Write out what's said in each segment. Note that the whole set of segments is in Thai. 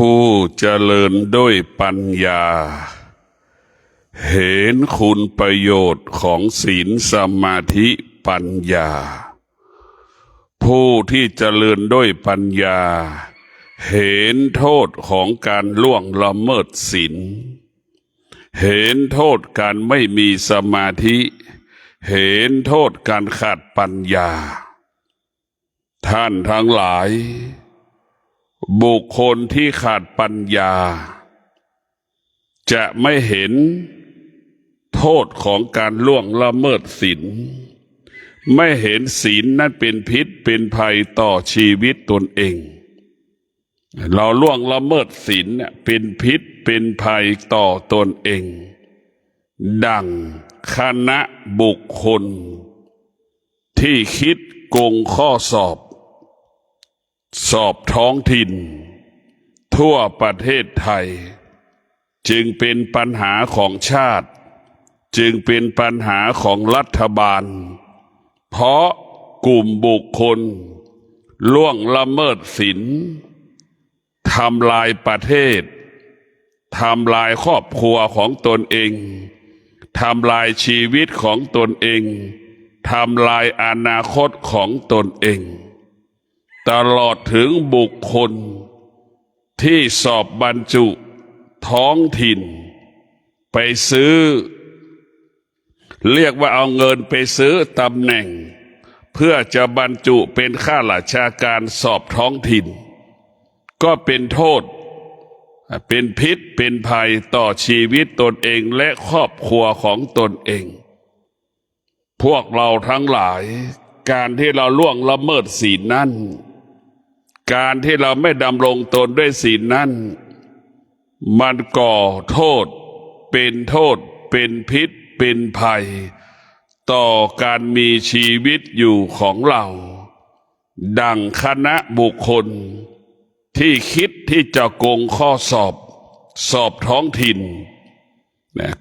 ผู้เจริญด้วยปัญญาเห็นคุณประโยชน์ของศีลสมาธิปัญญาผู้ที่เจริญด้วยปัญญาเห็นโทษของการล่วงละเมิดศีลเห็นโทษการไม่มีสมาธิเห็นโทษการขาดปัญญาท่านทั้งหลายบุคคลที่ขาดปัญญาจะไม่เห็นโทษของการล่วงละเมิดศีลไม่เห็นศีลนั้นเป็นพิษเป็นภัยต่อชีวิตตนเองเราล่วงละเมิดศีลเป็นพิษเป็นภัยต่อตนเองดังคณะบุคคลที่คิดโกงข้อสอบท้องถิ่นทั่วประเทศไทยจึงเป็นปัญหาของชาติจึงเป็นปัญหาของรัฐบาลเพราะกลุ่มบุคคลล่วงละเมิดศีลทำลายประเทศทำลายครอบครัวของตนเองทำลายชีวิตของตนเองทำลายอนาคตของตนเองตลอดถึงบุคคลที่สอบบรรจุท้องถิ่นไปซื้อเรียกว่าเอาเงินไปซื้อตำแหน่งเพื่อจะบรรจุเป็นข้าราชการสอบท้องถิ่นก็เป็นโทษเป็นพิษเป็นภัยต่อชีวิตตนเองและครอบครัวของตนเองพวกเราทั้งหลายการที่เราล่วงละเมิดศีลนั้นการที่เราไม่ดำรงตนด้วยศีลนั้นมันก่อโทษเป็นพิษเป็นภัยต่อการมีชีวิตอยู่ของเราดังคณะบุคคลที่คิดที่จะโกงข้อสอบท้องถิ่น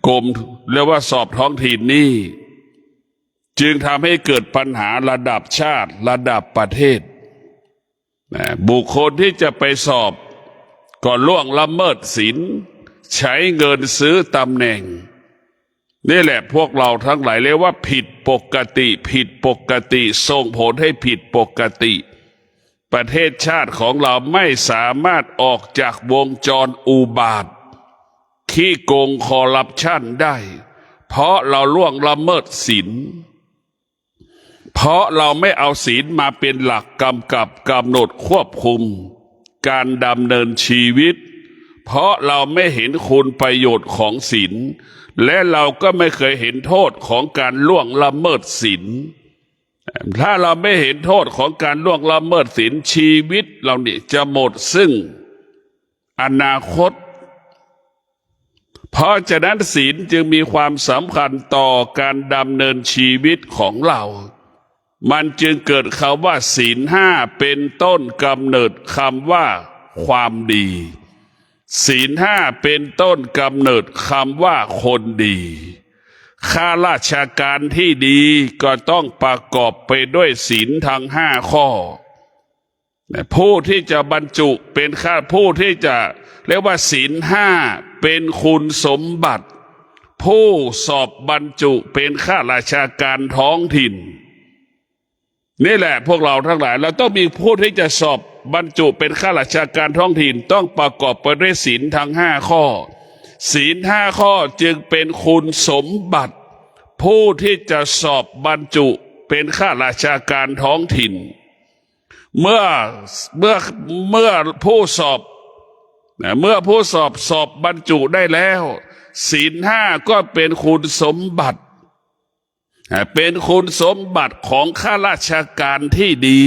กรมเรียกว่าสอบท้องถิ่นนี่จึงทำให้เกิดปัญหาระดับชาติระดับประเทศบุคคลที่จะไปสอบก็ล่วงละเมิดศีลใช้เงินซื้อตำแหน่งนี่แหละพวกเราทั้งหลายเรียกว่าผิดปกติส่งผลให้ผิดปกติประเทศชาติของเราไม่สามารถออกจากวงจรอุบาทขี้โกงคอร์รัปชันได้เพราะเราล่วงละเมิดศีลเพราะเราไม่เอาศีลมาเป็นหลักกำกับกำหนดควบคุมการดำเนินชีวิตเพราะเราไม่เห็นคุณประโยชน์ของศีลและเราก็ไม่เคยเห็นโทษของการล่วงละเมิดศีลถ้าเราไม่เห็นโทษของการล่วงละเมิดศีลชีวิตเราเนี่ยจะหมดซึ่งอนาคตเพราะฉะนั้นศีลจึงมีความสำคัญต่อการดำเนินชีวิตของเรามันจึงเกิดคำว่าศีลห้าเป็นต้นกำเนิดคำว่าความดีศีลห้าเป็นต้นกำเนิดคำว่าคนดีข้าราชการที่ดีก็ต้องประกอบไปด้วยศีลทั้งห้าข้อผู้ที่จะบรรจุเป็นผู้ที่จะเรียกว่าศีลห้าเป็นคุณสมบัติผู้สอบบรรจุเป็นข้าราชการท้องถิ่นนี่แหละพวกเราทั้งหลายเราต้องมีผู้ที่จะสอบบรรจุเป็นข้าราชการท้องถิ่นต้องประกอบไปด้วยศีลทั้งห้าข้อศีลห้าข้อจึงเป็นคุณสมบัติผู้ที่จะสอบบรรจุเป็นข้าราชการท้องถิ่นเมื่อผู้สอบบรรจุได้แล้วศีลห้าก็เป็นคุณสมบัติเป็นคุณสมบัติของข้าราชการที่ดี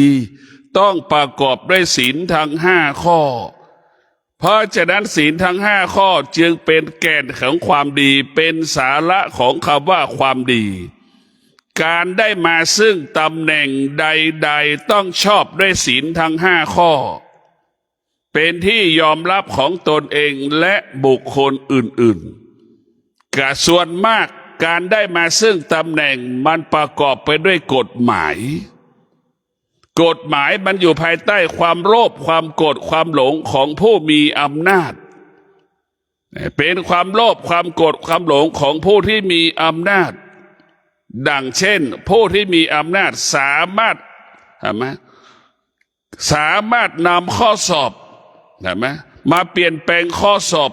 ต้องประกอบด้วยศีลทั้งห้าข้อเพราะฉะนั้นศีลทั้งห้าข้อจึงเป็นแก่นของความดีเป็นสาระของคำว่าความดีการได้มาซึ่งตำแหน่งใดๆต้องชอบด้วยศีลทั้งห้าข้อเป็นที่ยอมรับของตนเองและบุคคลอื่นๆกะส่วนมากการได้มาซึ่งตำแหน่งมันประกอบไปด้วยกฎหมาย กฎหมายมันอยู่ภายใต้ความโลภความโกรธความหลงของผู้มีอำนาจเป็นความโลภความโกรธความหลงของผู้ที่มีอำนาจดังเช่นผู้ที่มีอำนาจสามารถนำข้อสอบมาเปลี่ยนแปลงข้อสอบ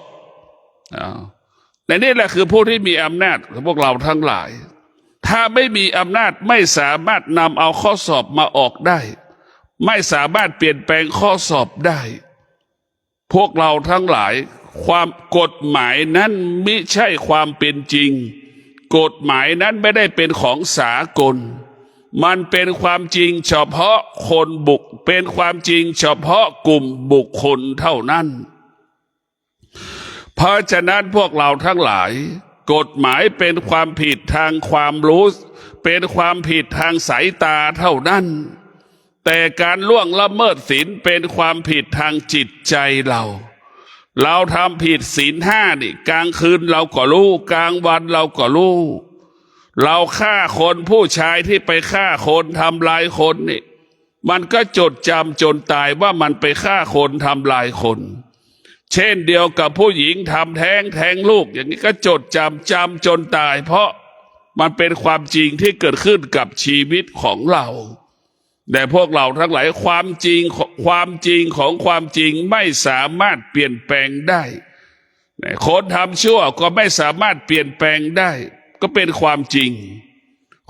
ในนี่แหละคือผู้ที่มีอำนาจพวกเราทั้งหลายถ้าไม่มีอำนาจไม่สามารถนำเอาข้อสอบมาออกได้ไม่สามารถเปลี่ยนแปลงข้อสอบได้พวกเราทั้งหลายความกฎหมายนั้นมิใช่ความเป็นจริงกฎหมายนั้นไม่ได้เป็นของสากลมันเป็นความจริงเฉพาะคนเป็นความจริงเฉพาะกลุ่มบุคคลเท่านั้นเพราะฉะนั้นพวกเราทั้งหลายกฎหมายเป็นความผิดทางความรู้เป็นความผิดทางสายตาเท่านั้นแต่การล่วงละเมิดศีลเป็นความผิดทางจิตใจเราทำผิดศีลห้านี่กลางคืนเราก็รู้กลางวันเราก็รู้เราฆ่าคนผู้ชายที่ไปฆ่าคนทำลายคนนี่มันก็จดจำจนตายว่ามันไปฆ่าคนทำลายคนเช่นเดียวกับผู้หญิงทำแท้งลูกอย่างนี้ก็จดจำจนตายเพราะมันเป็นความจริงที่เกิดขึ้นกับชีวิตของเราแต่พวกเราทั้งหลายความจริงของความจริงไม่สามารถเปลี่ยนแปลงได้คนทำชั่วก็ไม่สามารถเปลี่ยนแปลงได้ก็เป็นความจริง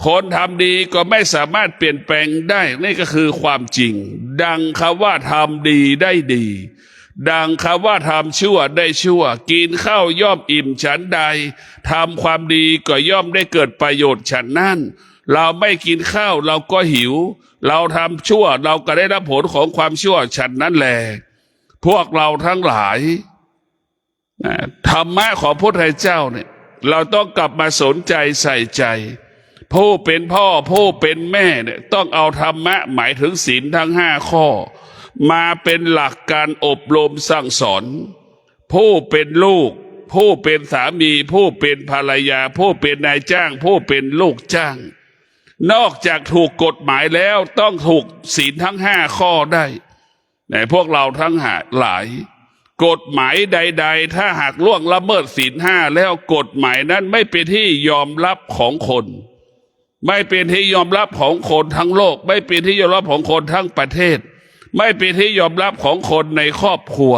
คนทำดีก็ไม่สามารถเปลี่ยนแปลงได้นี่ก็คือความจริงดังคำว่าทำดีได้ดีดังคำว่าทำชั่วได้ชั่วกินข้าวย่อมอิ่มฉันใดทำความดีก็ย่อมได้เกิดประโยชน์ฉันนั้นเราไม่กินข้าวเราก็หิวเราทำชั่วเราก็ได้รับผลของความชั่วฉันนั้นแหละพวกเราทั้งหลายธรรมะของพระพุทธเจ้าเนี่ยเราต้องกลับมาสนใจใส่ใจผู้เป็นพ่อผู้เป็นแม่เนี่ยต้องเอาธรรมะหมายถึงศีลทั้ง5 ข้อมาเป็นหลักการอบรมสั่งสอนผู้เป็นลูกผู้เป็นสามีผู้เป็นภรรยาผู้เป็นนายจ้างผู้เป็นลูกจ้างนอกจากถูกกฎหมายแล้วต้องถูกศีลทั้ง5 ข้อได้ในพวกเราทั้งหลายกฎหมายใดๆถ้าหากล่วงละเมิดศีล5แล้วกฎหมายนั้นไม่เป็นที่ยอมรับของคนไม่เป็นที่ยอมรับของคนทั้งโลกไม่เป็นที่ยอมรับของคนทั้งประเทศไม่เป็นที่ยอมรับของคนในครอบครัว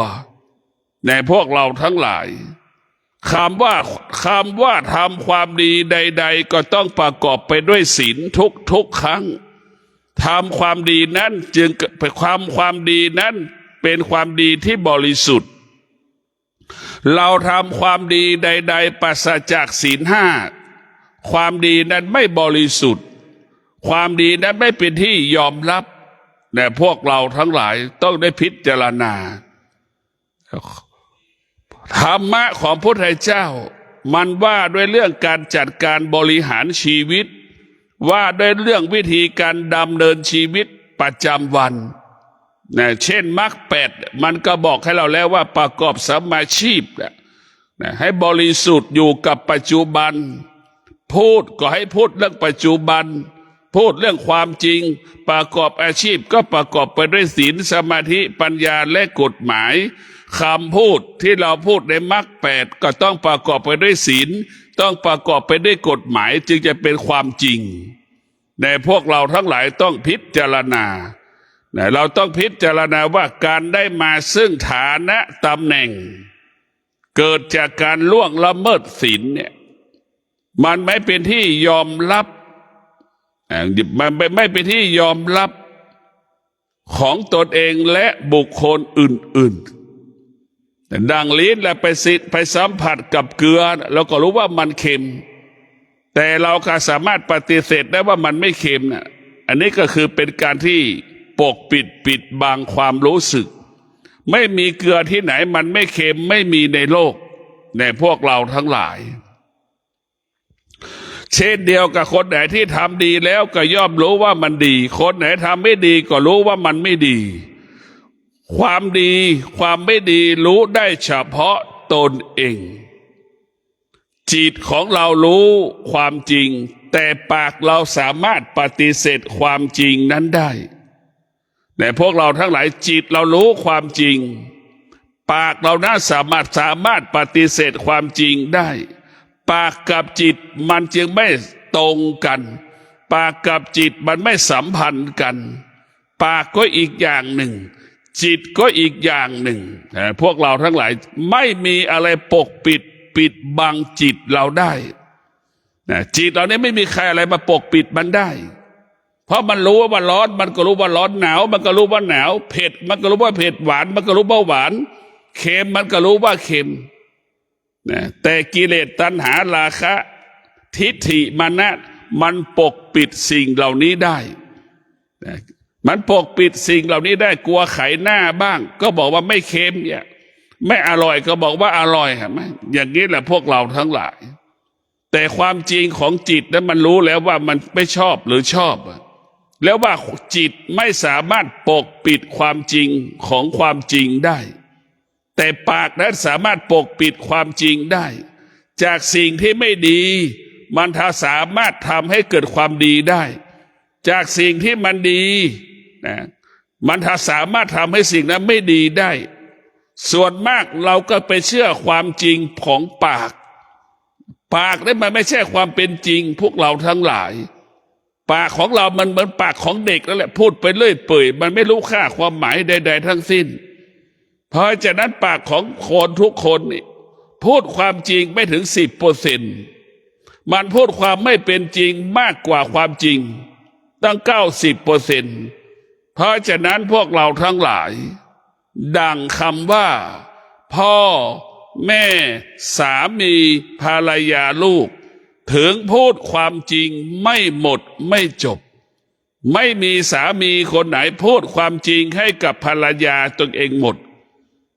ในพวกเราทั้งหลายคำว่าทำความดีใดๆก็ต้องประกอบไปด้วยศีลทุกครั้งทำความดีนั้นจึงเป็นความดีนั้นเป็นความดีที่บริสุทธิ์เราทำความดีใดๆปราศจากศีล5ความดีนั้นไม่บริสุทธิ์ความดีนั้นไม่เป็นที่ยอมรับแต่พวกเราทั้งหลายต้องได้พิจารณาธรรมะของพระพุทธเจ้ามันว่าด้วยเรื่องการจัดการบริหารชีวิตว่าด้วยเรื่องวิธีการดำเนินชีวิตประจำวันเช่นมรรค8มันก็บอกให้เราแล้วว่าประกอบสัมมาชีพให้บริสุทธิ์อยู่กับปัจจุบันพูดก็ให้พูดเรื่องปัจจุบันพูดเรื่องความจริงประกอบอาชีพก็ประกอบไปด้วยศีลสมาธิปัญญาและกฎหมายคำพูดที่เราพูดในมรรค8ก็ต้องประกอบไปด้วยศีลต้องประกอบไปด้วยกฎหมายจึงจะเป็นความจริงแต่พวกเราทั้งหลายต้องพิจารณาเราต้องพิจารณาว่าการได้มาซึ่งฐานะตำแหน่งเกิดจากการล่วงละเมิดศีลเนี่ยมันไม่เป็นที่ยอมรับมันไม่เป็นที่ยอมรับของตนเองและบุคคลอื่นๆดังลิ้นและไปสัมผัสกับเกลือเราก็รู้ว่ามันเค็มแต่เราก็สามารถปฏิเสธได้ว่ามันไม่เค็มนะอันนี้ก็คือเป็นการที่ปกปิดบังความรู้สึกไม่มีเกลือที่ไหนมันไม่เค็มไม่มีในโลกในพวกเราทั้งหลายเช่นเดียวกับคนไหนที่ทำดีแล้วก็ย่อมรู้ว่ามันดีคนไหนทำไม่ดีก็รู้ว่ามันไม่ดีความดีความไม่ดีรู้ได้เฉพาะตนเองจิตของเรารู้ความจริงแต่ปากเราสามารถปฏิเสธความจริงนั้นได้ แต่พวกเราทั้งหลายจิตเรารู้ความจริงปากเราน่าสามารถปฏิเสธความจริงได้ปากกับจิตมันจึงไม่ตรงกันปากกับจิตมันไม่สัมพันธ์กันปากก็อีกอย่างหนึ่งจิตก็อีกอย่างหนึ่งพวกเราทั้งหลายไม่มีอะไรปกปิดบังจิตเราได้จิตเราเนี่ยไม่มีใครอะไรมาปกปิดมันได้เพราะมันรู้ว่าร้อนมันก็รู้ว่าร้อนหนาวมันก็รู้ว่าหนาวเผ็ดมันก็รู้ว่าเผ็ดหวานมันก็รู้ว่าหวานเค็มมันก็รู้ว่าเค็มแต่กิเลสตัณหาราคะทิฏฐิมานะมันปกปิดสิ่งเหล่านี้ได้มันปกปิดสิ่งเหล่านี้ได้กลัวไขหน้าบ้างก็บอกว่าไม่เค็มเนี่ยไม่อร่อยก็บอกว่าอร่อยเห็นไหมอย่างนี้แหละพวกเราทั้งหลายแต่ความจริงของจิตนั้นมันรู้แล้วว่ามันไม่ชอบหรือชอบแล้วว่าจิตไม่สามารถปกปิดความจริงของความจริงได้แต่ปากนั้นสามารถปกปิดความจริงได้จากสิ่งที่ไม่ดีมันสามารถทำให้เกิดความดีได้จากสิ่งที่มันดีมันสามารถทำให้สิ่งนั้นไม่ดีได้ส่วนมากเราก็ไปเชื่อความจริงของปากนี่มันไม่ใช่ความเป็นจริงพวกเราทั้งหลายปากของเรามันเหมือนปากของเด็กนั่นแหละพูดไปเรื่อยเปื่อยมันไม่รู้ค่าความหมายใดๆทั้งสิ้นเพราะฉะนั้นปากของคนทุกคนนี่พูดความจริงไม่ถึง10%มันพูดความไม่เป็นจริงมากกว่าความจริงตั้ง90%เพราะฉะนั้นพวกเราทั้งหลายดังคำว่าพ่อแม่สามีภรรยาลูกถึงพูดความจริงไม่หมดไม่จบไม่มีสามีคนไหนพูดความจริงให้กับภรรยาตนเองหมด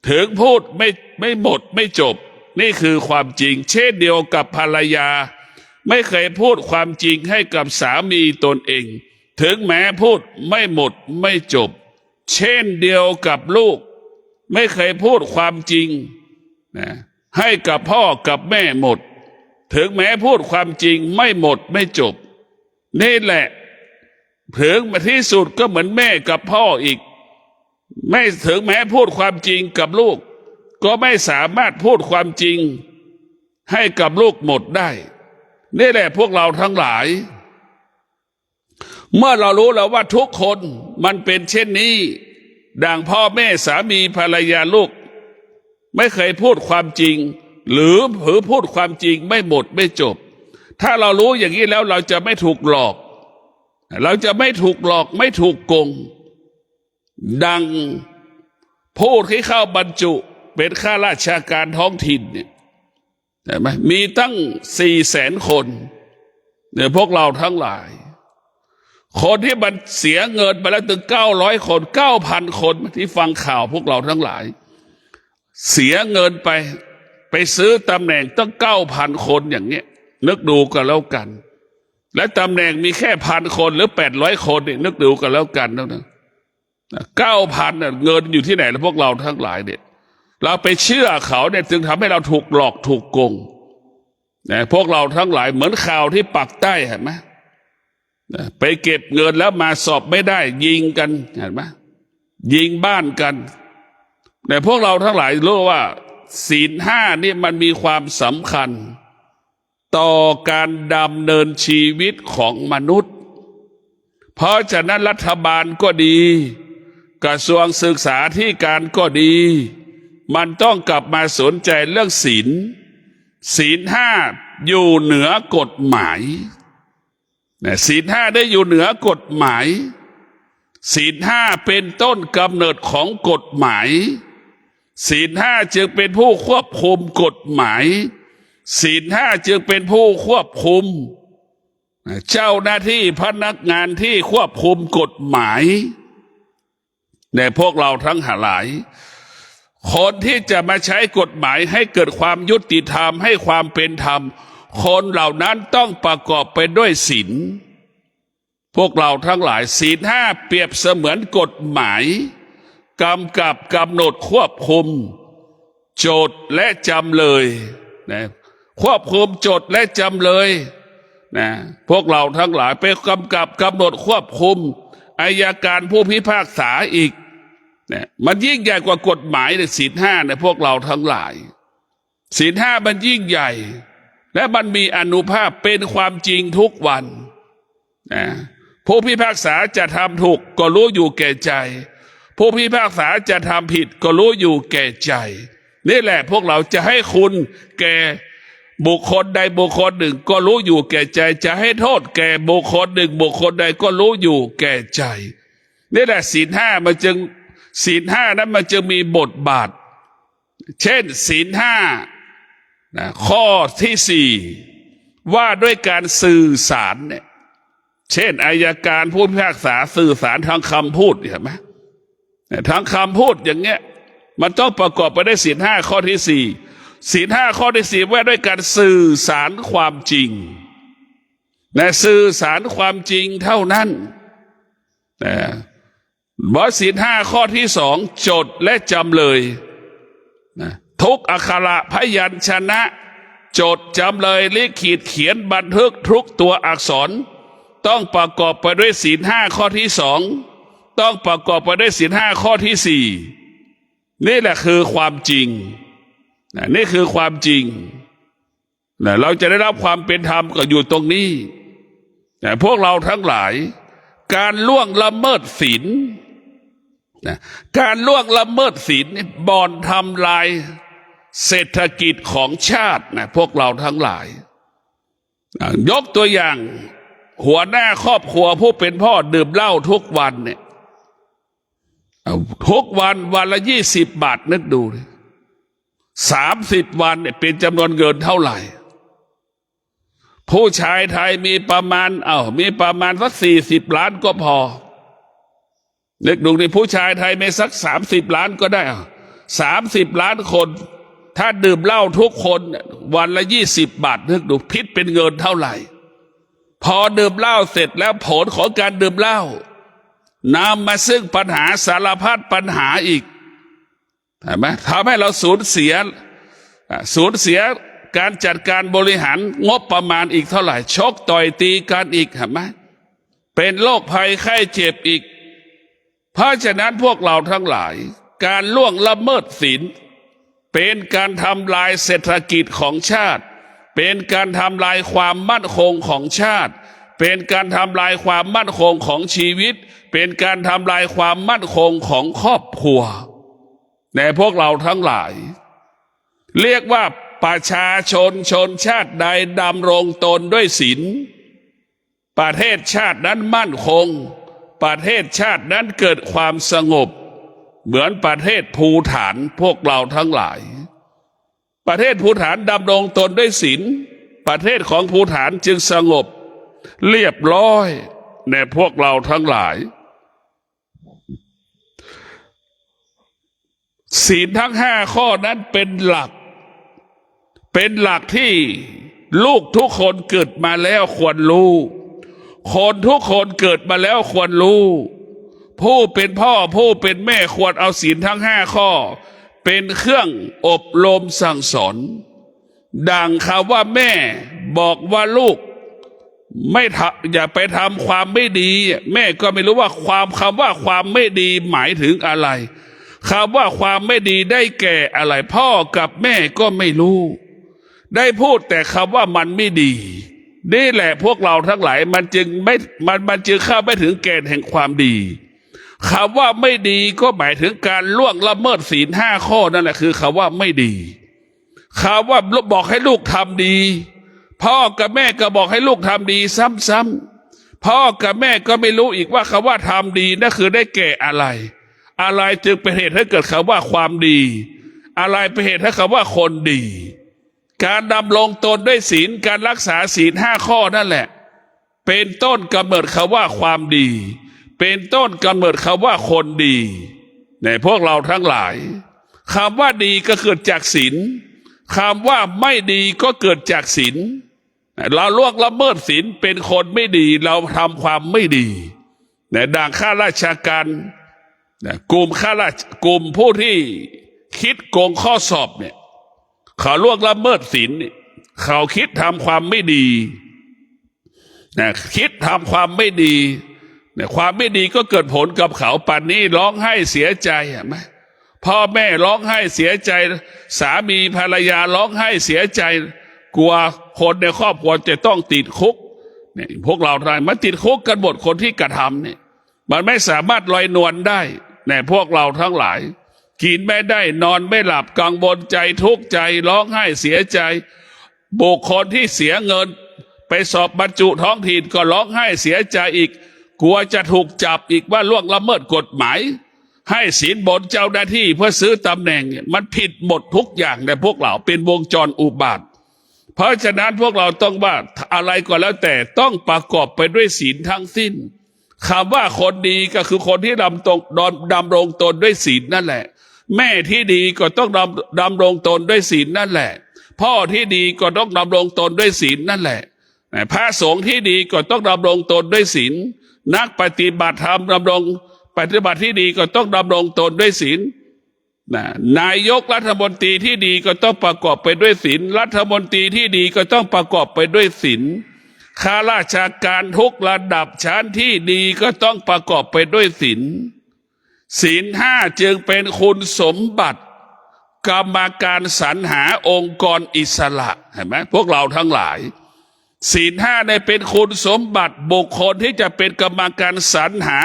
ถึงพูดไม่หมดไม่จบนี่คือความจริงเช่นเดียวกับภรรยาไม่เคยพูดความจริงให้กับสามีตนเองถึงแม้พูดไม่หมดไม่จบเช่นเดียวกับลูกไม่เคยพูดความจริงให้กับพ่อกับแม่หมดถึงแม้พูดความจริงไม่หมดไม่จบนี่แหละถึงมาที่สุดก็เหมือนแม่กับพ่ออีกไม่ถึงแม้พูดความจริงกับลูกก็ไม่สามารถพูดความจริงให้กับลูกหมดได้นี่แหละพวกเราทั้งหลายเมื่อเรารู้แล้วว่าทุกคนมันเป็นเช่นนี้ดังพ่อแม่สามีภรรยาลูกไม่เคยพูดความจริงหรือพูดความจริงไม่หมดไม่จบถ้าเรารู้อย่างนี้แล้วเราจะไม่ถูกหลอกเราจะไม่ถูกหลอกไม่ถูกโกงดังผู้ที่เข้าบรรจุเป็นข้าราชการท้องถิ่นเนี่ยเห็นไหมมีตั้ง400,000 คนเนี่ยพวกเราทั้งหลายคนที่มันเสียเงินไปแล้วถึง900 คน9,000 คนที่ฟังข่าวพวกเราทั้งหลายเสียเงินไปซื้อตำแหน่งตั้ง9,000 คนอย่างเนี้ยนึกดูกันแล้วกันและตำแหน่งมีแค่1,000 คนหรือ800 คนเนี่ยนึกดูกันแล้วกันนะ9,000เงินอยู่ที่ไหนแล้วพวกเราทั้งหลายเนี่ยเราไปเชื่อเขาเนี่ยจึงทำให้เราถูกหลอกถูกโกงพวกเราทั้งหลายเหมือนข่าวที่ปักใต้เห็นไหมไปเก็บเงินแล้วมาสอบไม่ได้ยิงกันเห็นไหมยิงบ้านกันแต่พวกเราทั้งหลายรู้ว่าศีล 5นี่มันมีความสำคัญต่อการดำเนินชีวิตของมนุษย์เพราะฉะนั้นรัฐบาลก็ดีกระทรวงศึกษาธิการก็ดีมันต้องกลับมาสนใจเรื่องศีล 5อยู่เหนือกฎหมายศีล 5ได้อยู่เหนือกฎหมายศีล 5เป็นต้นกำเนิดของกฎหมายศีล 5จึงเป็นผู้ควบคุมกฎหมายศีล 5จึงเป็นผู้ควบคุมเจ้าหน้าที่พนักงานที่ควบคุมกฎหมายในพวกเราทั้งหลายคนที่จะมาใช้กฎหมายให้เกิดความยุติธรรมให้ความเป็นธรรมคนเหล่านั้นต้องประกอบไปด้วยศีลพวกเราทั้งหลายศีล 5เปรียบเสมือนกฎหมายกำกับกำหนดควบคุมโจทย์และจำเลยควบคุมโจทย์และจำเลยพวกเราทั้งหลายไปกำกับกำหนดควบคุม อัยการผู้พิพากษาอีกเนี่ยมันยิ่งใหญ่กว่ากฎหมายเลยศีลห้าเนี่ยพวกเราทั้งหลายศีลห้ามันยิ่งใหญ่และมันมีอานุภาพเป็นความจริงทุกวันนะผู้พิพากษาจะทำถูกก็รู้อยู่แก่ใจผู้พิพากษาจะทำผิดก็รู้อยู่แก่ใจนี่แหละพวกเราจะให้คุณแก่บุคคลใดบุคคลหนึ่งก็รู้อยู่แก่ใจจะให้โทษแก่บุคคลหนึ่งบุคคลใดก็รู้อยู่แก่ใจนี่แหละศีลห้ามันจึงศีลห้านั้นมันจึงมีบทบาทเช่นศีลห้าข้อที่สี่ว่าด้วยการสื่อสารเนี่ยเช่นอัยการผู้พิพากษาสื่อสารทางคำพูดเห็นไหมทางคำพูดอย่างเงี้ยมันต้องประกอบไปด้วยศีลห้าข้อที่สี่ศีลห้าข้อที่สี่ว่าด้วยการสื่อสารความจริงสื่อสารความจริงเท่านั้นบทศีลห้าข้อที่สองโจทย์และจำเลยทุกอักขระพยัญชนะโจทย์จำเลยลิขิตเขียนบันทึกทุกตัวอักษรต้องประกอบไปด้วยศีลห้าข้อที่สองต้องประกอบไปด้วยศีลห้าข้อที่สี่นี่แหละคือความจริงนี่คือความจริงเราจะได้รับความเป็นธรรมก็อยู่ตรงนี้พวกเราทั้งหลายการล่วงละเมิดศีลการล่วงละเมิดศีลบ่อนทำลายเศรษฐกิจของชาติพวกเราทั้งหลายยกตัวอย่างหัวหน้าครอบครัวผู้เป็นพ่อดื่มเหล้าทุกวันเนี่ยทุกวันวันละ20 บาทนึกดู30 วันเนี่ยเป็นจำนวนเงินเท่าไหร่ผู้ชายไทยมีประมาณสัก40 ล้านก็พอนึกดูนี่ผู้ชายไทยมีสัก30 ล้านก็ได้30 ล้านคนถ้าดื่มเหล้าทุกคนวันละ20 บาทนึกดูพิษเป็นเงินเท่าไหร่พอดื่มเหล้าเสร็จแล้วผลของการดื่มเหล้านำมาซึ่งปัญหาสารพัดปัญหาอีกเห็นไหมทำให้เราสูญเสียการจัดการบริหารงบประมาณอีกเท่าไหร่ชกต่อยตีกันอีกเห็นไหมเป็นโรคภัยไข้เจ็บอีกเพราะฉะนั้นพวกเราทั้งหลายการล่วงละเมิดศีลเป็นการทำลายเศรษฐกิจของชาติเป็นการทำลายความมั่นคงของชาติเป็นการทำลายความมั่นคงของชีวิตเป็นการทำลายความมั่นคงของครอบครัวแต่พวกเราทั้งหลายเรียกว่าประชาชนชนชาติใดดำรงตนด้วยศีลประเทศชาตินั้นมั่นคงประเทศชาตินั้นเกิดความสงบเหมือนประเทศภูฏานพวกเราทั้งหลายประเทศภูฏานดำรงตนด้วยศีลประเทศของภูฏานจึงสงบเรียบร้อยในพวกเราทั้งหลายศีลทั้ง5 ข้อนั้นเป็นหลักที่ลูกทุกคนเกิดมาแล้วควรรู้คนทุกคนเกิดมาแล้วควรรู้ผู้เป็นพ่อผู้เป็นแม่ควรเอาศีลทั้ง5 ข้อเป็นเครื่องอบรมสั่งสอนดังคำว่าแม่บอกว่าลูกอย่าไปทำความไม่ดีแม่ก็ไม่รู้ว่าคำว่าความไม่ดีหมายถึงอะไรคำว่าความไม่ดีได้แก่อะไรพ่อกับแม่ก็ไม่รู้ได้พูดแต่คำว่ามันไม่ดีนี่แหละพวกเราทั้งหลายมันจึงเข้าไม่ถึงแกนแห่งความดีคำว่าไม่ดีก็หมายถึงการล่วงละเมิดศีล5 ข้อนั่นแหละคือคำว่าไม่ดีคำว่าบอกให้ลูกทำดีพ่อกับแม่ก็บอกให้ลูกทำดีซ้ำๆพ่อกับแม่ก็ไม่รู้อีกว่าคำว่าทำดีนั่นคือได้แก่อะไรจึงเป็นเหตุให้เกิดคำว่าความดีอะไรเป็นเหตุให้คำว่าคนดีการดำรงตนด้วยศีลการรักษาศีล5 ข้อนั่นแหละเป็นต้นกำเนิดคำว่าความดีเป็นต้นกำเนิดคำว่าคนดีในพวกเราทั้งหลายคำว่าดีก็เกิดจากศีลคำว่าไม่ดีก็เกิดจากศีลเราล่วงละเมิดศีลเป็นคนไม่ดีเราทำความไม่ดีดังข้าราชการกลุ่มผู้ที่คิดโกงข้อสอบเนี่ยเขาล่วงละเมิดศีลเขาคิดทำความไม่ดีคิดทำความไม่ดี เนี่ยความไม่ดีก็เกิดผลกับเขาป่านนี้ร้องไห้เสียใจเห็นไหมพ่อแม่ร้องไห้เสียใจสามีภรรยาร้องไห้เสียใจกลัวคนในครอบครัวจะต้องติดคุกเนี่ยพวกเราทายมาติดคุกกันหมดคนที่กระทำเนี่ยมันไม่สามารถลอยนวลได้เนี่ยพวกเราทั้งหลายกินไม่ได้นอนไม่หลับกังวลใจทุกข์ใจร้องไห้เสียใจบุคคลที่เสียเงินไปสอบบรรจุท้องถิ่นก็ร้องไห้เสียใจอีกกลัวจะถูกจับอีกว่าล่วงละเมิดกฎหมายให้สินบนเจ้าหน้าที่เพื่อซื้อตำแหน่งเนี่ยมันผิดหมดทุกอย่างแต่พวกเราเป็นวงจรอุบาทเพราะฉะนั้นพวกเราต้องว่าอะไรก็แล้วแต่ต้องประกอบไปด้วยศีลทั้งสิ้นคำว่าคนดีก็คือคนที่ดำรงตนด้วยศีลนั่นแหละแม่ที่ดีก็ต้องดำรงตนด้วยศีลนั่นแหละพ่อที่ดีก็ต้องดำรงตนด้วยศีลนั่นแหละพระสงฆ์ที่ดีก็ต้องดำรงตนด้วยศีลนักปฏิบัติธรรมดำรงปฏิบัติที่ดีก็ต้องดำรงตนด้วยศีลนายกรัฐมนตรีที่ดีก็ต้องประกอบไปด้วยศีลรัฐมนตรีที่ดีก็ต้องประกอบไปด้วยศีลข้าราชการทุกระดับชั้นที่ดีก็ต้องประกอบไปด้วยศีลศีลห้าจึงเป็นคุณสมบัติกรรมการสรรหาองค์กรอิสระเห็นไหมพวกเราทั้งหลายศีลห้าเนี่ยเป็นคุณสมบัติบุคคลที่จะเป็นกรรมการสรรหา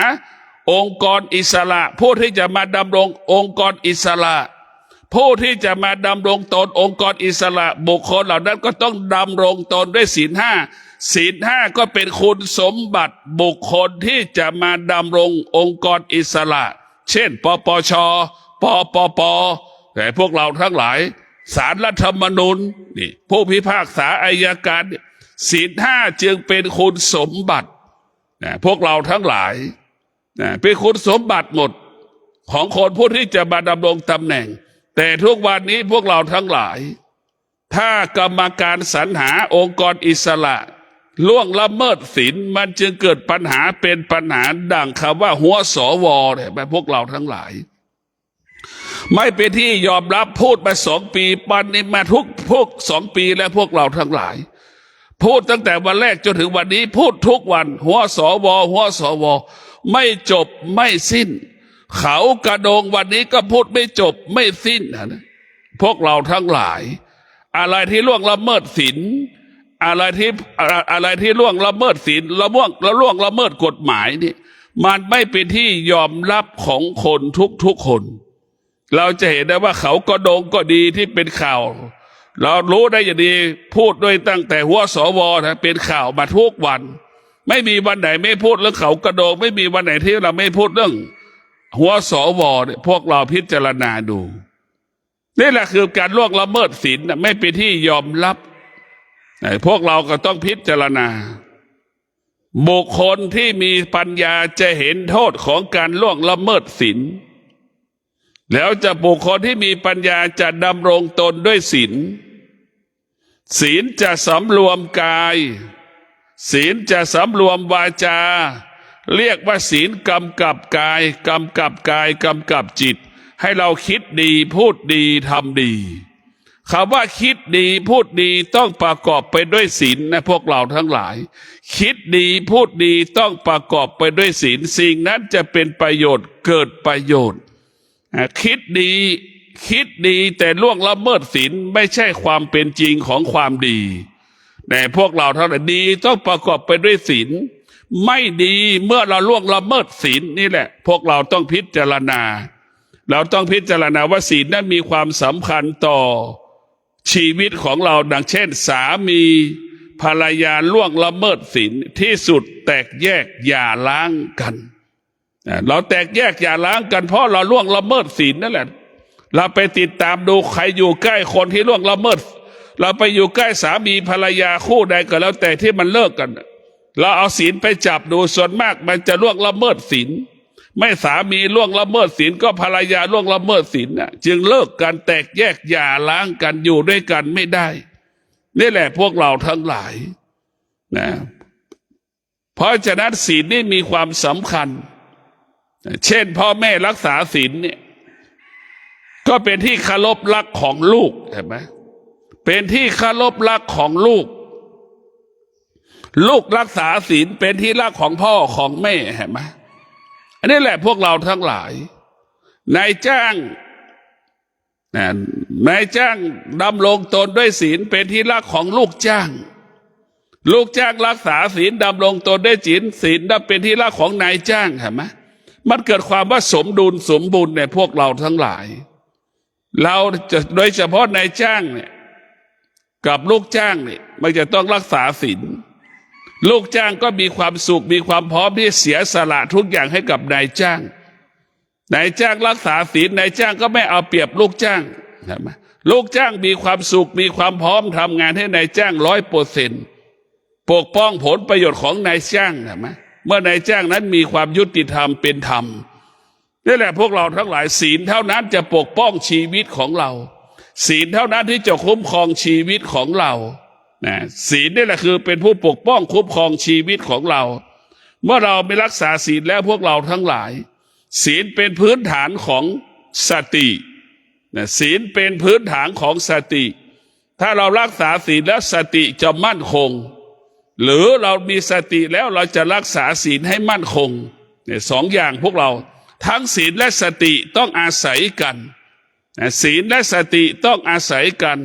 องค์กรอิสระผู้ที่จะมาดำรงองค์กรอิสระผู้ที่จะมาดำรงตนองค์กรอิสระบุคคลเหล่านั้นก็ต้องดำรงตนด้วยศีลห้าศีลห้าก็เป็นคุณสมบัติบุคคลที่จะมาดำรงองค์กรอิสระเช่นปปชปปปแต่พวกเราทั้งหลายศาลรัฐธรรมนูญนี่ผู้พิพากษาอัยการศีลห้าจึงเป็นคุณสมบัติพวกเราทั้งหลายเป็นคุณสมบัติหมดของคนผู้ที่จะมาดำรงตำแหน่งแต่ทุกวันนี้พวกเราทั้งหลายถ้ากรรมการสรรหาองค์กรอิสระล่วงละเมิดศีลมันจึงเกิดปัญหาเป็นปัญหาดังคำว่าหัวสวเนี่ยพวกเราทั้งหลายไม่เป็นที่ยอมรับพูดมา2 ปีปันนี้มาพวก2 ปีแล้วพวกเราทั้งหลายพูดตั้งแต่วันแรกจนถึงวันนี้พูดทุกวันหัวสวไม่จบไม่สิ้นเขากระโดงวันนี้ก็พูดไม่จบไม่สิ้นนะพวกเราทั้งหลายอะไรที่ล่วงละเมิดศีลอะไรที่ล่วงละเมิดศีลล่วงละเมิดกฎหมายนี่มันไม่เป็นที่ยอมรับของคนทุกคนเราจะเห็นได้ว่าเขากระโดงก็ดีที่เป็นข่าวเรารู้ได้อย่างดีพูดด้วยตั้งแต่หัวสวนะเป็นข่าวมาทุกวันไม่มีวันไหนไม่พูดเรื่องเขากระโดงไม่มีวันไหนที่เราไม่พูดเรื่องหัวสวเนี่ยพวกเราพิจารณาดูนี่แหละคือการล่วงละเมิดศีลไม่เป็นที่ยอมรับพวกเราก็ต้องพิจารณาบุคคลที่มีปัญญาจะเห็นโทษของการล่วงละเมิดศีลแล้วจะบุคคลที่มีปัญญาจะดำรงตนด้วยศีลศีลจะสำรวมกายศีลจะสำรวมวาจาเรียกว่าศีลกำกับกายกำกับจิตให้เราคิดดีพูดดีทำดีคำว่าคิดดีพูดดีต้องประกอบไปด้วยศีลนะพวกเราทั้งหลายคิดดีพูดดีต้องประกอบไปด้วยศีลสิ่งนั้นจะเป็นประโยชน์เกิดประโยชน์คิดดีแต่ล่วงละเมิดศีลไม่ใช่ความเป็นจริงของความดีแต่พวกเราทั้งหลายดีต้องประกอบไปด้วยศีลไม่ดีเมื่อเราล่วงละเมิดศีลนี่แหละพวกเราต้องพิจารณาเราต้องพิจารณาว่าศีลนั้นมีความสำคัญต่อชีวิตของเราดังเช่นสามีภรรยาล่วงละเมิดศีลที่สุดแตกแยกหย่าร้างกันเราแตกแยกหย่าร้างกันเพราะเราล่วงละเมิดศีลนั่นแหละเราไปติดตามดูใครอยู่ใกล้คนที่ล่วงละเมิดเราไปอยู่ใกล้สามีภรรยาคู่ใดก็แล้วแต่ที่มันเลิกกันเราเอาศีลไปจับดูส่วนมากมันจะล่วงละเมิดศีลไม่สามีล่วงละเมิดศีลก็ภรรยาล่วงละเมิดศีลจึงเลิกกันแตกแยกหย่าร้างกันอยู่ด้วยกันไม่ได้นี่แหละพวกเราทั้งหลายนะเพราะฉะนั้นศีลนี่มีความสำคัญเช่นพ่อแม่รักษาศีลเนี่ยก็เป็นที่เคารพรักของลูกเห็นไหมเป็นที่เคารพรักของลูก ลูกรักษาศีลเป็นที่รักของพ่อของแม่เห็นไหมอันนี้แหละพวกเราทั้งหลายนายจ้างนายจ้างดำรงตนด้วยศีลเป็นที่รักของลูกจ้างลูกจ้างรักษาศีลดำรงตนด้วยศีลเป็นที่รักของนายจ้างเห็นไหมมันเกิดความว่าสมดุลสมบูรณ์ในพวกเราทั้งหลายเราจะโดยเฉพาะนายจ้างเนี่ยกับลูกจ้างเนี่ยมันจะต้องรักษาศีลลูกจ้างก็มีความสุขมีความพร้อมที่เสียสละทุกอย่างให้กับนายจ้างนายจ้างรักษาศีลนายจ้างก็ไม่เอาเปรียบลูกจ้างใช่ไหมลูกจ้างมีความสุขมีความพร้อมทำงานให้นายจ้าง100%ปกป้องผลประโยชน์ของนายจ้างใช่ไหมเมื่อนายจ้างนั้นมีความยุติธรรมเป็นธรรมนี่แหละพวกเราทั้งหลายศีลเท่านั้นจะปกป้องชีวิตของเราศีลเท่านั้นที่จะคุ้มครองชีวิตของเราศีลนี่แหละคือเป็นผู้ปกป้องคุ้มครองชีวิตของเราเมื่อเราไม่รักษาศีลแล้วพวกเราทั้งหลายศีลเป็นพื้นฐานของสติศีลเป็นพื้นฐานของสติถ้าเรารักษาศีลแล้วสติจะมั่นคงหรือเรามีสติแล้วเราจะรักษาศีลให้มั่นคงเนี่ยสองอย่างพวกเราทั้งศีลและสติต้องอาศัยกันศีลและสติต้องอาศัยกัน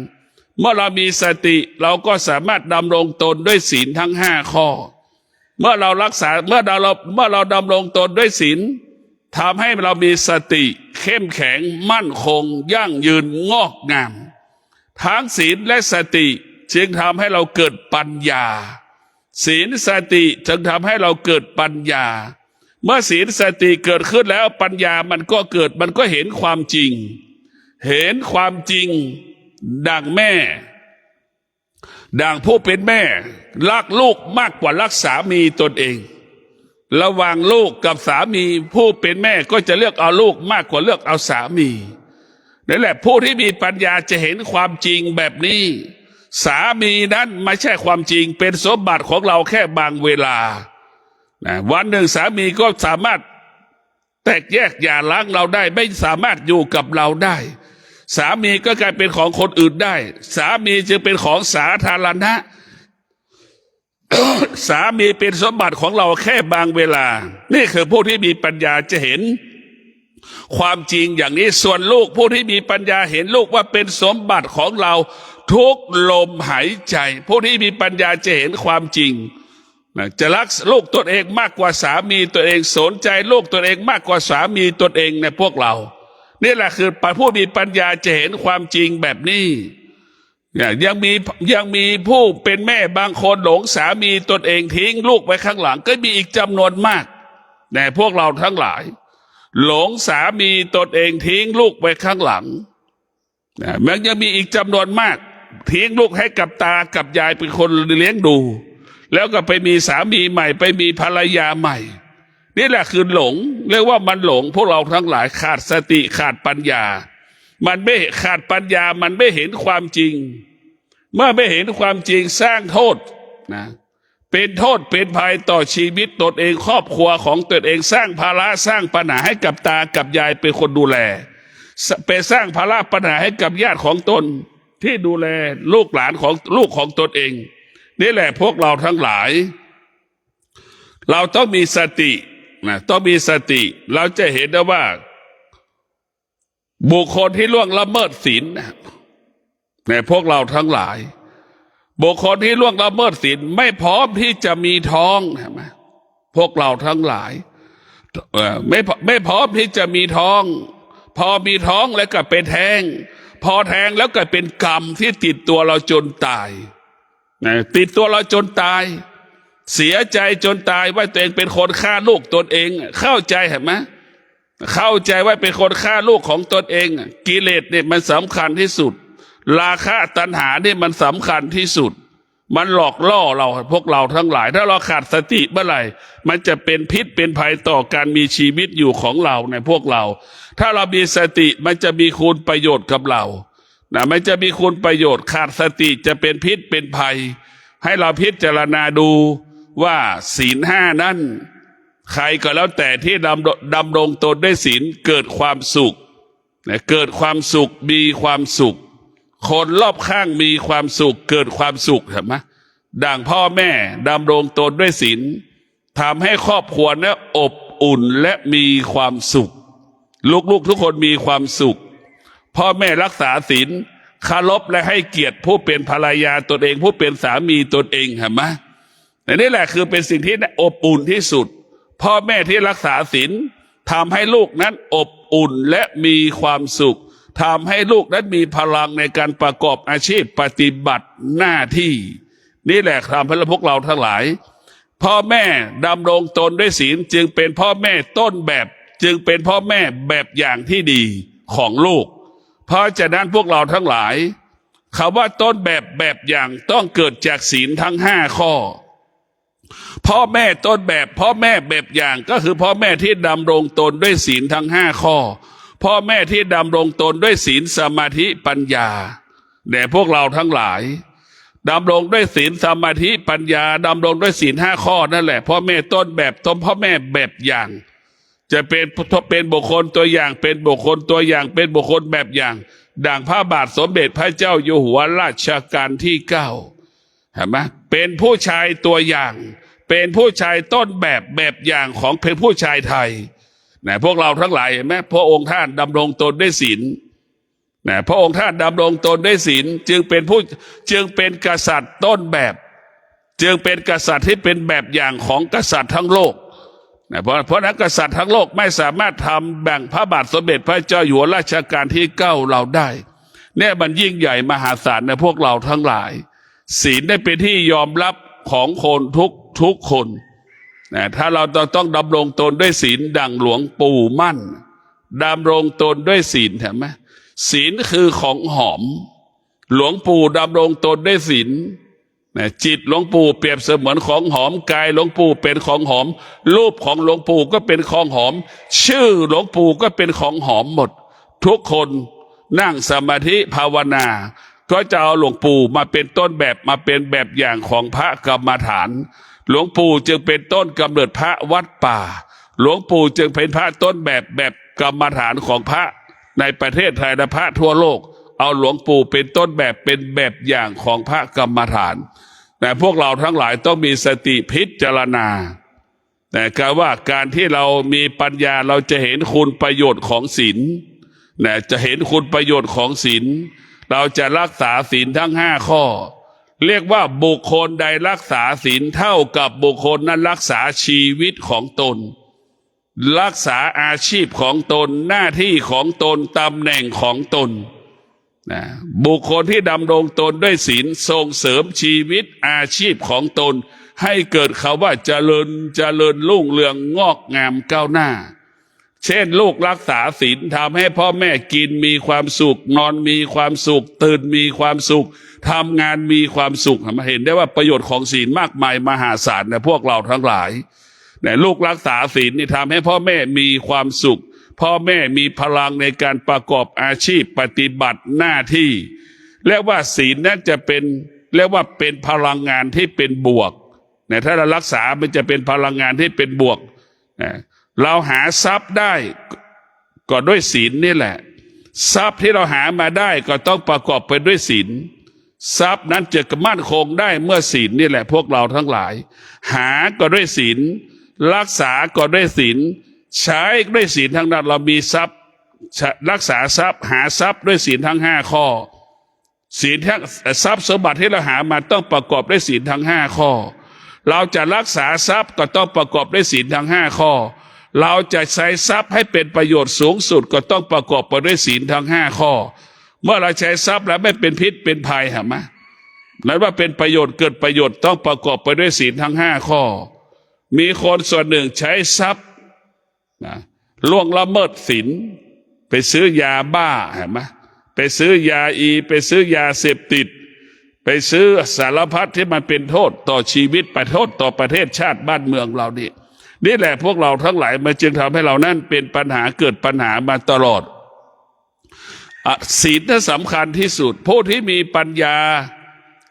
เมื่อเรามีสติเราก็สามารถดำรงตนด้วยศีลทั้ง5 ข้อเมื่อเรารักษาเมื่อเราดำรงตนด้วยศีลทำให้เรามีสติเข้มแข็งมั่นคงยั่งยืนงอกงามทั้งศีลและสติจึงทำให้เราเกิดปัญญาศีลสติจึงทำให้เราเกิดปัญญาเมื่อศีลสติเกิดขึ้นแล้วปัญญามันก็เกิดมันก็เห็นความจริงเห็นความจริงดังแม่ดังผู้เป็นแม่รักลูกมากกว่ารักสามีตนเองระหว่างลูกกับสามีผู้เป็นแม่ก็จะเลือกเอาลูกมากกว่าเลือกเอาสามีนั่นแหละผู้ที่มีปัญญาจะเห็นความจริงแบบนี้สามีนั้นไม่ใช่ความจริงเป็นสมบัติของเราแค่บางเวลาวันหนึ่งสามีก็สามารถแตกแยกหย่าร้างเราได้ไม่สามารถอยู่กับเราได้สามีก็กลายเป็นของคนอื่นได้สามีจึงเป็นของสาธารณะ สามีเป็นสมบัติของเราแค่บางเวลานี่คือผู้ที่มีปัญญาจะเห็นความจริงอย่างนี้ส่วนลูกผู้ที่มีปัญญาเห็นลูกว่าเป็นสมบัติของเราทุกลมหายใจผู้ที่มีปัญญาจะเห็นความจริงจะรักลูกตัวเองมากกว่าสามีตัวเองสนใจลูกตัวเองมากกว่าสามีตัวเองในพวกเรานี่แหละคือผู้มีปัญญาจะเห็นความจริงแบบนี้ยังมีผู้เป็นแม่บางคนหลงสามีตนเองทิ้งลูกไว้ข้างหลังก็มีอีกจำนวนมากแต่พวกเราทั้งหลายหลงสามีตนเองทิ้งลูกไว้ข้างหลังมันยังมีอีกจำนวนมากทิ้งลูกให้กับตากับยายเป็นคนเลี้ยงดูแล้วก็ไปมีสามีใหม่ไปมีภรรยาใหม่นี่แหละคือหลงเรียกว่ามันหลงพวกเราทั้งหลายขาดสติขาดปัญญามันไม่ขาดปัญญามันไม่เห็นความจริงเมื่อไม่เห็นความจริงสร้างโทษเป็นโทษเป็นภัยต่อชีวิตตนเองครอบครัวของตนเองสร้างภาระสร้างปัญหาให้กับตากับยายเป็นคนดูแลไปสร้างภาระปัญหาให้กับญาติของตนที่ดูแลลูกหลานของลูกของตนเองนี่แหละพวกเราทั้งหลายเราต้องมีสติต้องมีสติเราจะเห็นได้ว่าบุคคลที่ล่วงละเมิดศีลในพวกเราทั้งหลายบุคคลที่ล่วงละเมิดศีลไม่พร้อมที่จะมีท้องใช่ไหมพวกเราทั้งหลายไม่พร้อมที่จะมีท้องพอมีท้องแล้วก็เป็นแท้งพอแท้งแล้วก็เป็นกรรมที่ติดตัวเราจนตายติดตัวเราจนตายเสียใจจนตายว่าตัวเองเป็นคนฆ่าลูกตนเองเข้าใจเห็นไหมเข้าใจว่าเป็นคนฆ่าลูกของตนเองกิเลสเนี่ยมันสำคัญที่สุดราคะตัณหาเนี่ยมันสำคัญที่สุดมันหลอกล่อเราพวกเราทั้งหลายถ้าเราขาดสติเมื่อไหร่มันจะเป็นพิษเป็นภัยต่อการมีชีวิตอยู่ของเราในพวกเราถ้าเรามีสติมันจะมีคุณประโยชน์กับเรามันจะมีคุณประโยชน์ขาดสติจะเป็นพิษเป็นภัยให้เราพิจารณาดูว่าศีล5นั้นใครก็แล้วแต่ที่ดำรงตนด้วยศีลเกิดความสุขเกิดความสุขมีความสุขคนรอบข้างมีความสุขเกิดความสุขเห็นไหม ดังพ่อแม่ดำรงตนด้วยศีลทำให้ครอบครัวนั้นอบอุ่นและมีความสุขลูกๆทุกคนมีความสุขพ่อแม่รักษาศีลเคารพและให้เกียรติผู้เป็นภรรยาตนเองผู้เป็นสามีตนเองเห็นไหมนี่แหละคือเป็นสิ่งที่อบอุ่นที่สุดพ่อแม่ที่รักษาศีลทำให้ลูกนั้นอบอุ่นและมีความสุขทำให้ลูกนั้นมีพลังในการประกอบอาชีพปฏิบัติหน้าที่นี่แหละทำให้พวกเราทั้งหลายพ่อแม่ดำรงตนด้วยศีลจึงเป็นพ่อแม่ต้นแบบจึงเป็นพ่อแม่แบบอย่างที่ดีของลูกเพราะฉะนั้นพวกเราทั้งหลายคำว่าต้นแบบอย่างต้องเกิดจากศีลทั้ง5 ข้อพ่อแม่ต้นแบบพ่อแม่แบบอย่างก็คือพ่อแม่ที่ดำรงตนด้วยศีลทั้ง5 ข้อพ่อแม่ที่ดำรงตนด้วยศีลสมาธิปัญญาแด่พวกเราทั้งหลายดำรงด้วยศีลสมาธิปัญญาดำรงด้วยศีล5 ข้อนั่นแหละพ่อแม่ต้นแบบพ่อแม่แบบอย่างจะเป็นบุคคลตัวอย่างเป็นบุคคลตัวอย่างเป็นบุคคลแบบอย่างดังพระบาทสมเด็จพระเจ้าอยู่หัวรัชกาลที่9เห็นไหมเป็นผู้ชายตัวอย่างเป็นผู้ชายต้นแบบอย่างของเป็นผู้ชายไทยนะพวกเราทั้งหลายเห็นไหมพระองค์ท่านดำรงตนด้วยศีลนะพระองค์ท่านดำรงตนด้วยศีลจึงเป็นกษัตริย์ต้นแบบจึงเป็นกษัตริย์ที่เป็นแบบอย่างของกษัตริย์ทั้งโลกนะเพราะนั้นกษัตริย์ทั้งโลกไม่สามารถทำแบ่งพระบาทสมเด็จพระเจ้าอยู่หัวรัชกาลที่9เราได้เนี่ยมันยิ่งใหญ่มหาศาลในพวกเราทั้งหลายศีลได้เป็นที่ยอมรับของคนทุกคนนะถ้าเราต้องดำรงตนด้วยศีลดังหลวงปู่มั่นดำรงตนด้วยศีลเห็นไหมศีลคือของหอมหลวงปู่ดำรงตนด้วยศีลนะจิตหลวงปู่เปรียบเสมือนของหอมกายหลวงปู่เป็นของหอมรูปของหลวงปู่ก็เป็นของหอมชื่อหลวงปู่ก็เป็นของหอมหมดทุกคนนั่งสมาธิภาวนาก็จะเอาหลวงปู่มาเป็นต้นแบบมาเป็นแบบอย่างของพระกรรมฐานหลวงปู่จึงเป็นต้นกำเนิดพระวัดป่าหลวงปู่จึงเป็นพระต้นแบบกรรมฐานของพระในประเทศไทยและพระทั่วโลกเอาหลวงปู่เป็นต้นแบบเป็นแบบอย่างของพระกรรมฐานแต่พวกเราทั้งหลายต้องมีสติพิจารณาแต่การว่าการที่เรามีปัญญาเราจะเห็นคุณประโยชน์ของศีลนะจะเห็นคุณประโยชน์ของศีลเราจะรักษาศีลทั้ง5 ข้อเรียกว่าบุคคลใดรักษาศีลเท่ากับบุคคลนั้นรักษาชีวิตของตนรักษาอาชีพของตนหน้าที่ของตนตำแหน่งของตนนะบุคคลที่ดำรงตนด้วยศีลส่งเสริมชีวิตอาชีพของตนให้เกิดคำว่าเจริญรุ่งเรืองงอกงามก้าวหน้าเช่นลูกรักษาศีลทำให้พ่อแม่กินมีความสุขนอนมีความสุขตื่นมีความสุขทำงานมีความสุขเห็นได้ว่าประโยชน์ของศีลมากมายมหาศาลในพวกเราทั้งหลายลูกรักษาศีลนี่ทำให้พ่อแม่มีความสุขพ่อแม่มีพลังในการประกอบอาชีพปฏิบัติหน้าที่เรียกว่าศีลนั้นจะเป็นเรียกว่าเป็นพลังงานที่เป็นบวกถ้าเรารักษามันจะเป็นพลังงานที่เป็นบวกเราหาทรัพย์ได้ก็ด้วยศีลนี่แหละทรัพย์ที่เราหามาได้ก็ต้องประกอบไปด้วยศีลทรัพย์นั้นจะมั่นคงได้เมื่อศีลนี่แหละพวกเราทั้งหลายหาก็ด้วยศีลรักษาก็ด้วยศีลใช้ด้วยศีลทั้งนั้นเรามีทรัพย์รักษาทรัพย์หาทรัพย์ด้วยศีลทั้ง5 ข้อศีลทั้งทรัพย์สมบัติที่เราหามาต้องประกอบด้วยศีลทั้ง5 ข้อเราจะรักษาทรัพย์ก็ต้องประกอบด้วยศีลทั้ง5 ข้อเราจะใช้ทรัพย์ให้เป็นประโยชน์สูงสุดก็ต้องประกอบไปด้วยศีลทั้ง5 ข้อเมื่อเราใช้ทรัพย์แล้วไม่เป็นพิษเป็นภัยเห็นไหมนั้นว่าเป็นประโยชน์เกิดประโยชน์ต้องประกอบไปด้วยศีลทั้ง5 ข้อมีคนส่วนหนึ่งใช้ทรัพย์ล่วงละเมิดศีลไปซื้อยาบ้าเห็นไหมไปซื้อยาไปซื้อยาเสพติดไปซื้อสารพัดที่มันเป็นโทษต่อชีวิตโทษต่อประเทศชาติบ้านเมืองเรานี่แหละพวกเราทั้งหลายมันจึงทำให้เรานั่นเป็นปัญหาเกิดปัญหามาตลอดศีลนั้นสำคัญที่สุดผู้ที่มีปัญญา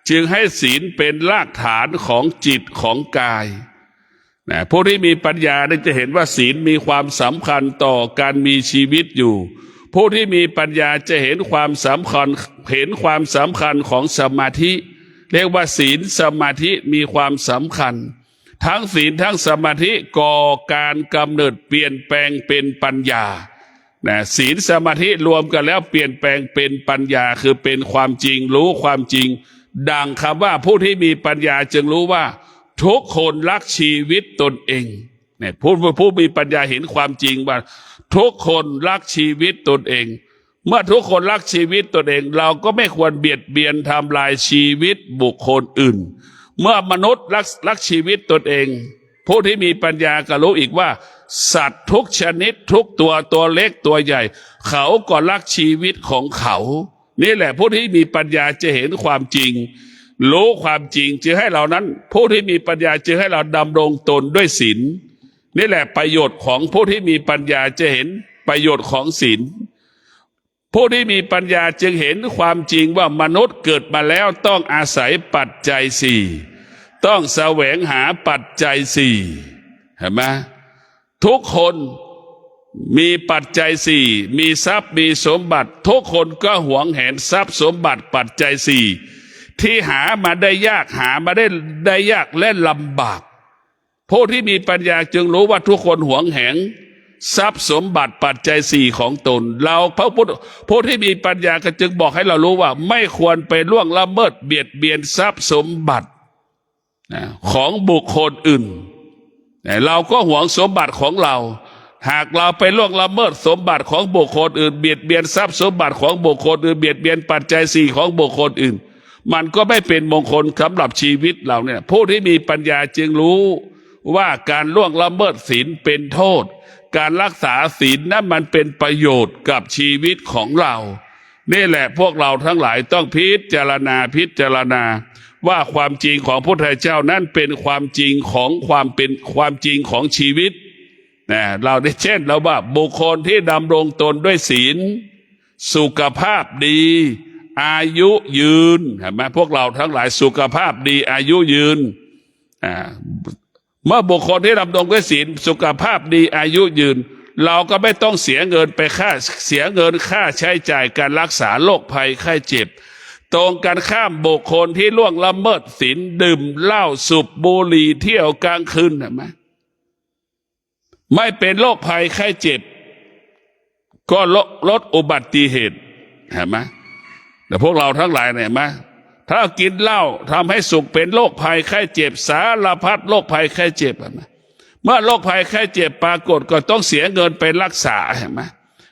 จึงให้ศีลเป็นรากฐานของจิตของกายผู้ที่มีปัญญาได้จะเห็นว่าศีลมีความสำคัญต่อการมีชีวิตอยู่ผู้ที่มีปัญญาจะเห็นความสำคัญของสมาธิ เรียกว่าศีลสมาธิมีความสำคัญทั้งศีลทั้งสมาธิก่อการกำเนิดเปลี่ยนแปลงเป็นปัญญาศีลสมาธิรวมกันแล้วเปลี่ยนแปลงเป็นปัญญาคือเป็นความจริงรู้ความจริงดังคำว่าผู้ที่มีปัญญาจึงรู้ว่าทุกคนรักชีวิตตนเองเนี่ยผู้มีปัญญาเห็นความจริงว่าทุกคนรักชีวิตตนเองเมื่อทุกคนรักชีวิตตนเองเราก็ไม่ควรเบียดเบียนทำลายชีวิตบุคคลอื่นเมื่อมนุษย์รักชีวิตตนเองผู้ที่มีปัญญาก็รู้อีกว่าสัตว์ทุกชนิดทุกตัวเล็กตัวใหญ่เขาก็รักชีวิตของเขานี่แหละผู้ที่มีปัญญาจะเห็นความจริงรู้ความจริงจึงให้เรานั้นผู้ที่มีปัญญาจึงให้เราดำรงตนด้วยศีลนี่แหละประโยชน์ของผู้ที่มีปัญญาจะเห็นประโยชน์ของศีลผู้ที่มีปัญญาจึงเห็นความจริงว่ามนุษย์เกิดมาแล้วต้องอาศัยปัจจัยสี่ต้องแสวงหาปัจจัยสี่เห็นไหมทุกคนมีปัจจัยสี่มีทรัพย์มีสมบัติทุกคนก็หวงแหนทรัพย์สมบัติปัจจัยสี่ที่หามาได้ยากหามาได้ยากและลำบากผู้ที่มีปัญญาจึงรู้ว่าทุกคนหวงแหนทรัพย์สมบัติปัจจัยสี่ของตนเราผู้ที่มีปัญญาก็จึงบอกให้เรารู้ว่าไม่ควรไปล่วงละเมิดเบียดเบียนทรัพย์สมบัติของบุคคลอื่นเราก็หวงสมบัติของเราหากเราไปล่วงละเมิดสมบัติของบุคคลอื่นเบียดเบียนทรัพย์สมบัติของบุคคลอื่นเบียดเบียนปัจจัยสี่ของบุคคลอื่นมันก็ไม่เป็นมงคลสำหรับชีวิตเราเนี่ยผู้ที่มีปัญญาจึงรู้ว่าการล่วงละเมิดศีลเป็นโทษการรักษาศีลนั้นมันเป็นประโยชน์กับชีวิตของเรานี่แหละพวกเราทั้งหลายต้องพิจารณาว่าความจริงของพระพุทธเจ้านั้นเป็นความจริงของความจริงของชีวิตเราได้เช่นเราว่าบุคคลที่ดำรงตนด้วยศีลสุขภาพดีอายุยืนเห็นไหมพวกเราทั้งหลายสุขภาพดีอายุยืนเมื่อบุคคลที่ดำรงด้วยศีลสุขภาพดีอายุยืนเราก็ไม่ต้องเสียเงินค่าใช้จ่ายการรักษาโรคภัยไข้เจ็บตรงกันข้ามบุคคลที่ล่วงละเมิดศีลดื่มเหล้าสูบบุหรี่เที่ยวกลางคืนเห็นไหมไม่เป็นโรคภัยไข้เจ็บก็ลดอุบัติเหตุเห็นไหมแต่พวกเราทั้งหลายเนี่ยมาถ้ากินเหล้าทำให้สุขเป็นโรคภัยไข้เจ็บสารพัดโรคภัยไข้เจ็บเห็นไหมเมื่อโรคภัยไข้เจ็บปรากฏก็ต้องเสียเงินไปรักษาเห็นไหม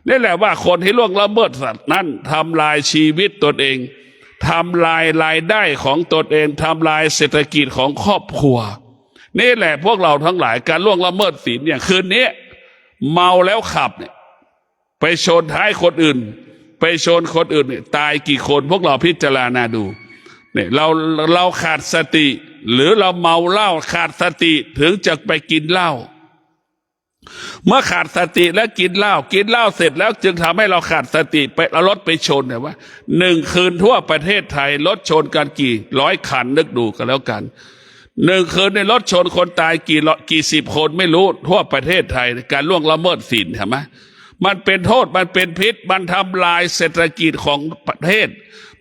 นี่แหละว่าคนที่ล่วงละเมิดสัตว์นั้นทำลายชีวิตตนเองทำลายรายได้ของตนเองทำลายเศรษฐกิจของครอบครัวนี่แหละพวกเราทั้งหลายการล่วงละเมิดศีลอย่างคืนนี้เมาแล้วขับเนี่ยไปชนท้ายคนอื่นไปชนคนอื่นเนี่ยตายกี่คนพวกเราพิจารณาดูเนี่ยเราขาดสติหรือเราเมาเหล้าขาดสติถึงจะไปกินเหล้าเมื่อขาดสติแล้วกินเหล้าเสร็จแล้วจึงทำให้เราขาดสติไปเอารถไปชนเนี่ยว่า1 คืนทั่วประเทศไทยรถชนกันกี่ร้อยคันนึกดูกันแล้วกัน1 คืนในรถชนคนตายกี่สิบคนไม่รู้ทั่วประเทศไทยการล่วงละเมิดศีลเห็นไหมมันเป็นโทษมันเป็นพิษมันทำลายเศรษฐกิจของประเทศ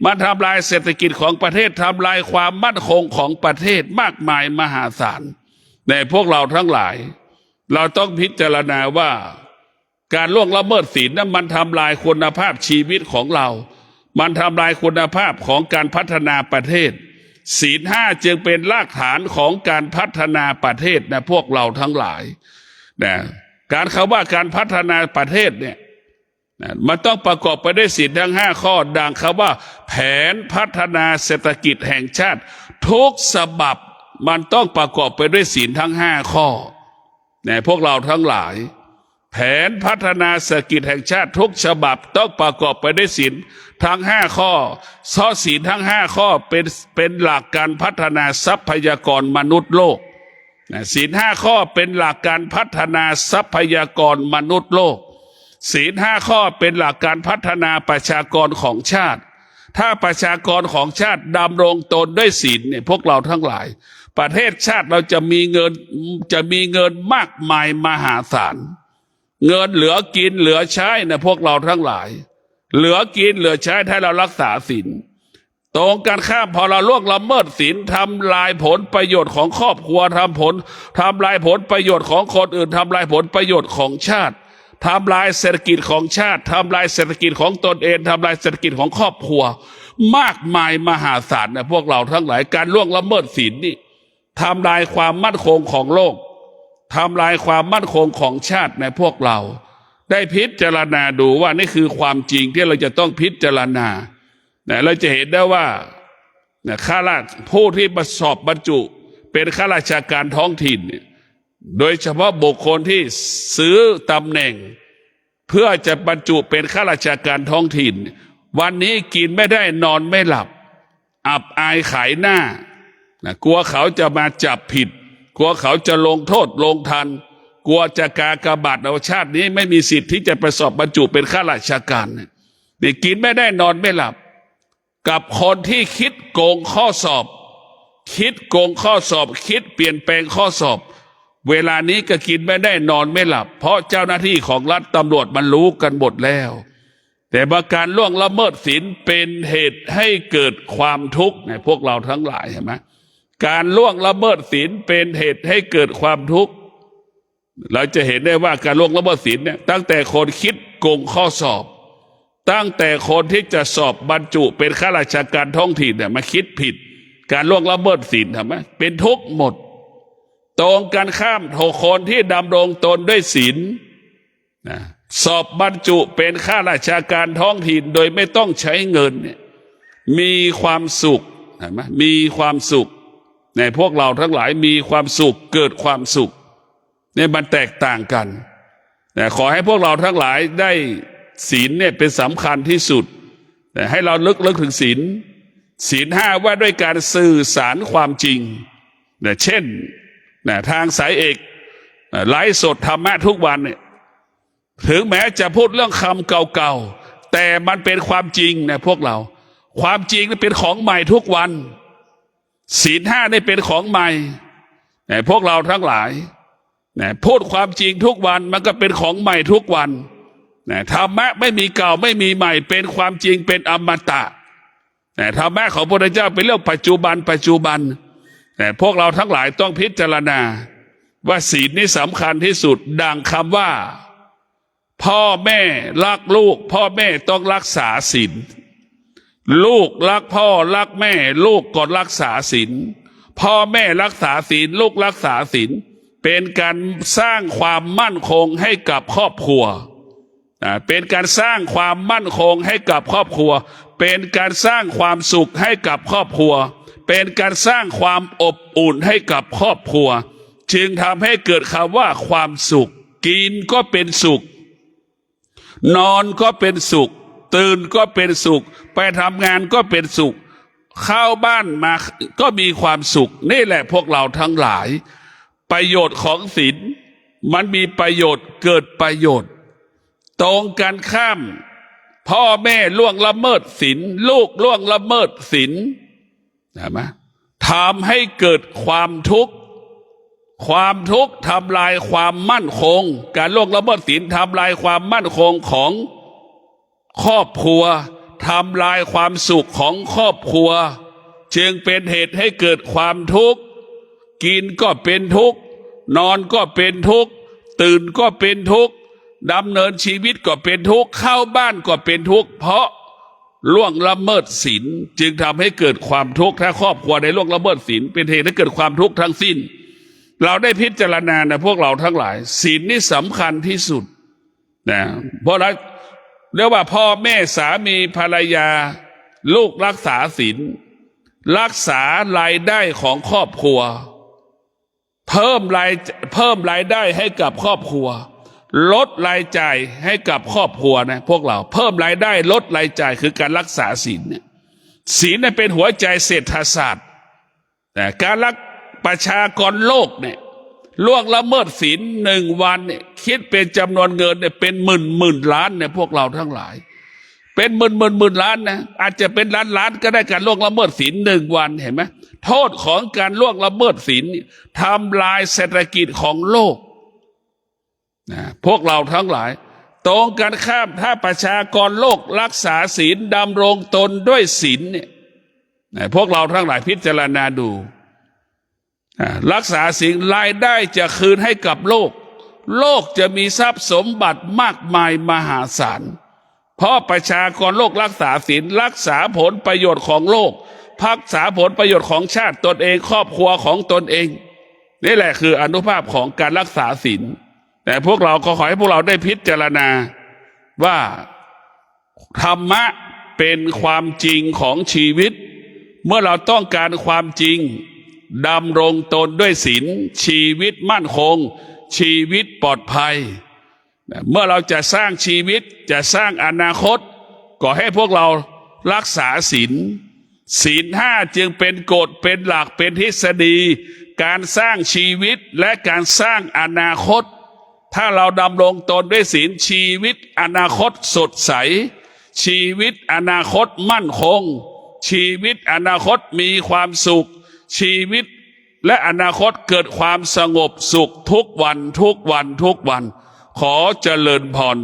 มันทำลายเศรษฐกิจของประเทศทำลายความมั่นคงของประเทศมากมายมหาศาลในพวกเราทั้งหลายเราต้องพิจารณาว่าการล่วงละเมิดศีลนั้นมันทำลายคุณภาพชีวิตของเรามันทำลายคุณภาพของการพัฒนาประเทศศีล 5จึงเป็นรากฐานของการพัฒนาประเทศนะพวกเราทั้งหลายนะการคำว่าการพัฒนาประเทศเนี่ยมันต้องประกอบไปด้วยศีลทั้ง5 ข้อดังคำว่าแผนพัฒนาเศรษฐกิจแห่งชาติทุกฉบับมันต้องประกอบไปด้วยศีลทั้ง5 ข้อเนี่ยพวกเราทั้งหลายแผนพัฒนาเศรษฐกิจแห่งชาติทุกฉบับต้องประกอบไปด้วยศีลทั้ง5 ข้อข้อศีลทั้ง5 ข้อเป็นหลักการพัฒนาทรัพยากรมนุษย์โลกศีล5 ข้อเป็นหลักการพัฒนาทรัพยากรมนุษย์โลกศีล 5 ข้อเป็นหลักการพัฒนาประชากรของชาติถ้าประชากรของชาติดำรงตนด้วยศีลเนี่ยพวกเราทั้งหลายประเทศชาติเราจะมีเงินมากมายมหาศาลเงินเหลือกินเหลือใช้นะพวกเราทั้งหลายเหลือกินเหลือใช้ถ้าเรารักษาศีล ตรงกันข้ามพอเราล่วงละเมิดศีลทำลายผลประโยชน์ของครอบครัวทำลายผลประโยชน์ของคนอื่นทำลายผลประโยชน์ของชาติทำลายเศรษฐกิจของชาติทำลายเศรษฐกิจของตนเองทำลายเศรษฐกิจของครอบครัวมากมายมหาศาลนะพวกเราทั้งหลายการล่วงละเมิดศีลนี่ทำลายความมั่นคงของโลกทำลายความมั่นคงของชาติในพวกเราได้พิจารณาดูว่านี่คือความจริงที่เราจะต้องพิจารณาเราจะเห็นได้ว่าข้าราชผู้ที่ประสอบบรรจุเป็นข้าราชการท้องถิ่นโดยเฉพาะบุคคลที่ซื้อตำแหน่งเพื่อจะบรรจุเป็นข้าราชการท้องถิ่นวันนี้กินไม่ได้นอนไม่หลับอับอายขายหน้ากลัวเขาจะมาจับผิดกลัวเขาจะลงโทษลงทันกลัวจะกากบาทเอาชาตินี้ไม่มีสิทธิ์ที่จะประสอบบรรจุเป็นข้าราชการนี่กินไม่ได้นอนไม่หลับกับคนที่คิดโกงข้อสอบคิดโกงข้อสอบคิดเปลี่ยนแปลงข้อสอบเวลานี้ก็กินไม่ได้นอนไม่หลับเพราะเจ้าหน้าที่ของรัฐตำรวจมันรู้กันหมดแล้วแต่ว่าการล่วงละเมิดศีลเป็นเหตุให้เกิดความทุกข์ในพวกเราทั้งหลายเห็นไหมการล่วงละเมิดศีลเป็นเหตุให้เกิดความทุกข์เราจะเห็นได้ว่าการล่วงละเมิดศีลเนี่ยตั้งแต่คนคิดโกงข้อสอบตั้งแต่คนที่จะสอบบรรจุเป็นข้าราชการท้องถิ่นเนี่ยมาคิดผิดการล่วงละเมิดศีลทำไมเป็นทุกข์หมดตรงกันข้ามคนที่ดำรงตนด้วยศีลสอบบรรจุเป็นข้าราชการท้องถิ่นโดยไม่ต้องใช้เงินเนี่ยมีความสุขเห็นไหมมีความสุขในพวกเราทั้งหลายมีความสุขเกิดความสุขเนี่ยมันแตกต่างกันแต่ขอให้พวกเราทั้งหลายได้ศีลเนี่ยเป็นสำคัญที่สุดแต่ให้เราลึกถึงศีลห้าว่าด้วยการสื่อสารความจริงเช่นทางสายเอกไลฟ์สดธรรมะทุกวันเนี่ยถึงแม้จะพูดเรื่องคำเก่าๆแต่มันเป็นความจริงนะพวกเราความจริงนี่เป็นของใหม่ทุกวันศีลห้านี่เป็นของใหม่พวกเราทั้งหลายพูดความจริงทุกวันมันก็เป็นของใหม่ทุกวันธรรมะไม่มีเก่าไม่มีใหม่เป็นความจริงเป็นอมตะธรรมะของพระพุทธเจ้าเป็นเรื่องปัจจุบันแต่พวกเราทั้งหลายต้องพิจารณาว่าศีลนี้สำคัญที่สุดดังคำว่าพ่อแม่รักลูกพ่อแม่ต้องรักษาศีลลูกรักพ่อรักแม่ลูกก็รักษาศีลพ่อแม่รักษาศีลลูกรักษาศีลเป็นการสร้างความมั่นคงให้กับครอบครัวเป็นการสร้างความมั่นคงให้กับครอบครัวเป็นการสร้างความสุขให้กับครอบครัวเป็นการสร้างความอบอุ่นให้กับครอบครัวจึงทำให้เกิดคำว่าความสุขกินก็เป็นสุขนอนก็เป็นสุขตื่นก็เป็นสุขไปทำงานก็เป็นสุขเข้าบ้านมาก็มีความสุขนี่แหละพวกเราทั้งหลายประโยชน์ของศีลมันมีประโยชน์เกิดประโยชน์ตรงกันข้ามพ่อแม่ล่วงละเมิดศีลลูกล่วงละเมิดศีลเห็นไหมทำให้เกิดความทุกข์ทำลายความมั่นคงการล่วงละเมิดศีลทำลายความมั่นคงของครอบครัวทำลายความสุขของครอบครัวจึงเป็นเหตุให้เกิดความทุกข์กินก็เป็นทุกข์นอนก็เป็นทุกข์ตื่นก็เป็นทุกข์ดำเนินชีวิตก็เป็นทุกข์เข้าบ้านก็เป็นทุกข์เพราะล่วงละเมิดศีลจึงทำให้เกิดความทุกข์ถ้าครอบครัวได้ล่วงละเมิดศีลเป็นเหตุให้เกิดความทุกข์ทั้งสิ้นเราได้พิจารณาพวกเราทั้งหลายศีลนี่สำคัญที่สุดเพราะนั้นเรียกว่าพ่อแม่สามีภรรยาลูกรักษาศีลรักษารายได้ของครอบครัวเพิ่มรายได้ให้กับครอบครัวลดรายจ่ายให้กับครอบครัวนะพวกเราเพิ่มรายได้ลดรายจ่ายคือการรักษาศีลเนี่ยศีลเป็นหัวใจเศรษฐศาสตร์แต่การรักประชากรโลกเนี่ยล่วงละเมิดศีล1 วันเนี่ยคิดเป็นจำนวนเงินเนี่ยเป็นหมื่นล้านเนี่ยพวกเราทั้งหลายเป็นหมื่นล้านนะอาจจะเป็นล้านก็ได้การล่วงละเมิดศีล1 วันเห็นไหมโทษของการล่วงละเมิดศีลทำลายเศรษฐกิจของโลกพวกเราทั้งหลายตรงกันข้ามถ้าประชากรโลกรักษาศีลดำรงตนด้วยศีลเนี่ย พวกเราทั้งหลายพิจารณาดูรักษาศีลรายได้จะคืนให้กับโลกโลกจะมีทรัพย์สมบัติมากมายมหาศาลเพราะประชากรโลกรักษาศีลรักษาผลประโยชน์ของโลกรักษาผลประโยชน์ของชาติตนเองครอบครัวของตนเองนี่แหละคืออานุภาพของการรักษาศีลแต่พวกเราก็ขอให้พวกเราได้พิจารณาว่าธรรมะเป็นความจริงของชีวิตเมื่อเราต้องการความจริงดำรงตนด้วยศีลชีวิตมั่นคงชีวิตปลอดภัยเมื่อเราจะสร้างชีวิตจะสร้างอนาคตก็ให้พวกเรารักษาศีลศีลห้าจึงเป็นกฎเป็นหลักเป็นทฤษฎีการสร้างชีวิตและการสร้างอนาคตถ้าเราดำรงตนด้วยศีลชีวิตอนาคตสดใสชีวิตอนาคตมั่นคงชีวิตอนาคตมีความสุขชีวิตและอนาคตเกิดความสงบสุขทุกวันทุกวันทุกวันขอเจริญพร